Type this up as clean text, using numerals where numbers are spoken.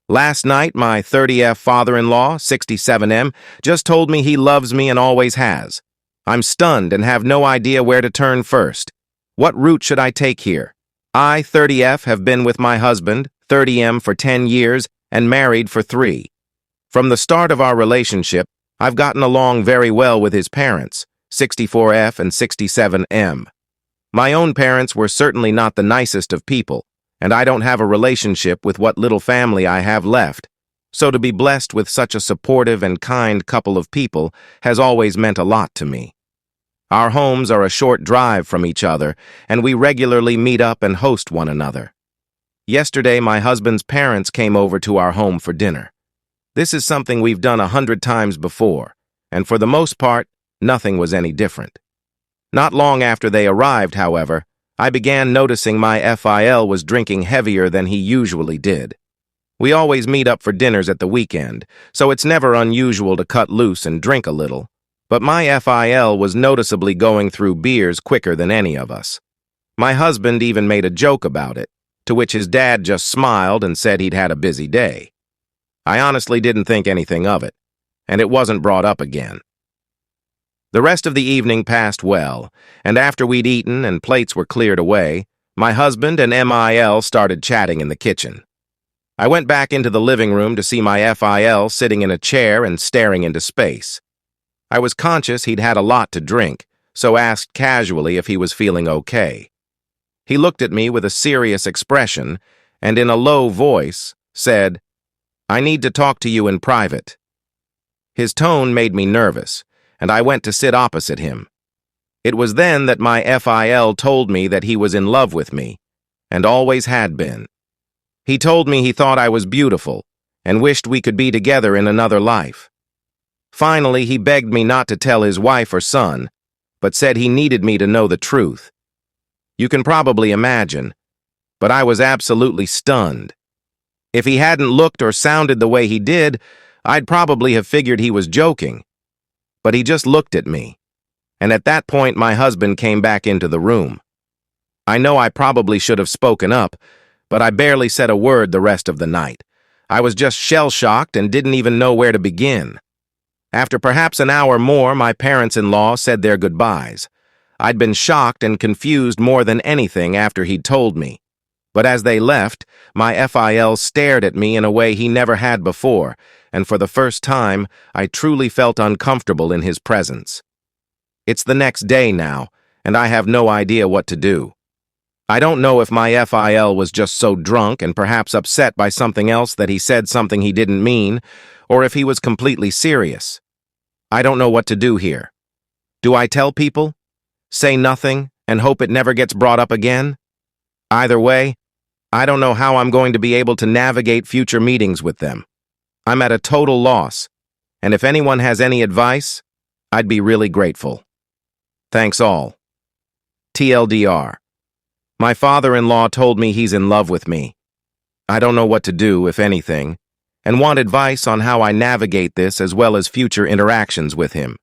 Last night, my 30F father-in-law, 67M, just told me he loves me and always has. I'm stunned and have no idea where to turn first. What route should I take here? I, 30F, have been with my husband, 30M, for 10 years and married for 3. From the start of our relationship, I've gotten along very well with his parents, 64F and 67M. My own parents were certainly not the nicest of people, and I don't have a relationship with what little family I have left, so to be blessed with such a supportive and kind couple of people has always meant a lot to me. Our homes are a short drive from each other, and we regularly meet up and host one another. Yesterday, my husband's parents came over to our home for dinner. This is something we've done 100 times before, and for the most part, nothing was any different. Not long after they arrived, however, I began noticing my FIL was drinking heavier than he usually did. We always meet up for dinners at the weekend, so it's never unusual to cut loose and drink a little, but my FIL was noticeably going through beers quicker than any of us. My husband even made a joke about it, to which his dad just smiled and said he'd had a busy day. I honestly didn't think anything of it, and it wasn't brought up again. The rest of the evening passed well, and after we'd eaten and plates were cleared away, my husband and MIL started chatting in the kitchen. I went back into the living room to see my FIL sitting in a chair and staring into space. I was conscious he'd had a lot to drink, so asked casually if he was feeling okay. He looked at me with a serious expression and in a low voice said, "I need to talk to you in private." His tone made me nervous, and I went to sit opposite him. It was then that my FIL told me that he was in love with me, and always had been. He told me he thought I was beautiful, and wished we could be together in another life. Finally, he begged me not to tell his wife or son, but said he needed me to know the truth. You can probably imagine, but I was absolutely stunned. If he hadn't looked or sounded the way he did, I'd probably have figured he was joking. But he just looked at me, and at that point my husband came back into the room. I know I probably should have spoken up, but I barely said a word the rest of the night. I was just shell-shocked and didn't even know where to begin. After perhaps an hour more, my parents-in-law said their goodbyes. I'd been shocked and confused more than anything after he'd told me. But as they left, my FIL stared at me in a way he never had before, and for the first time, I truly felt uncomfortable in his presence. It's the next day now, and I have no idea what to do. I don't know if my FIL was just so drunk and perhaps upset by something else that he said something he didn't mean, or if he was completely serious. I don't know what to do here. Do I tell people? Say nothing and hope it never gets brought up again? Either way, I don't know how I'm going to be able to navigate future meetings with them. I'm at a total loss, and if anyone has any advice, I'd be really grateful. Thanks all. TLDR. My father-in-law told me he's in love with me. I don't know what to do, if anything, and want advice on how I navigate this as well as future interactions with him.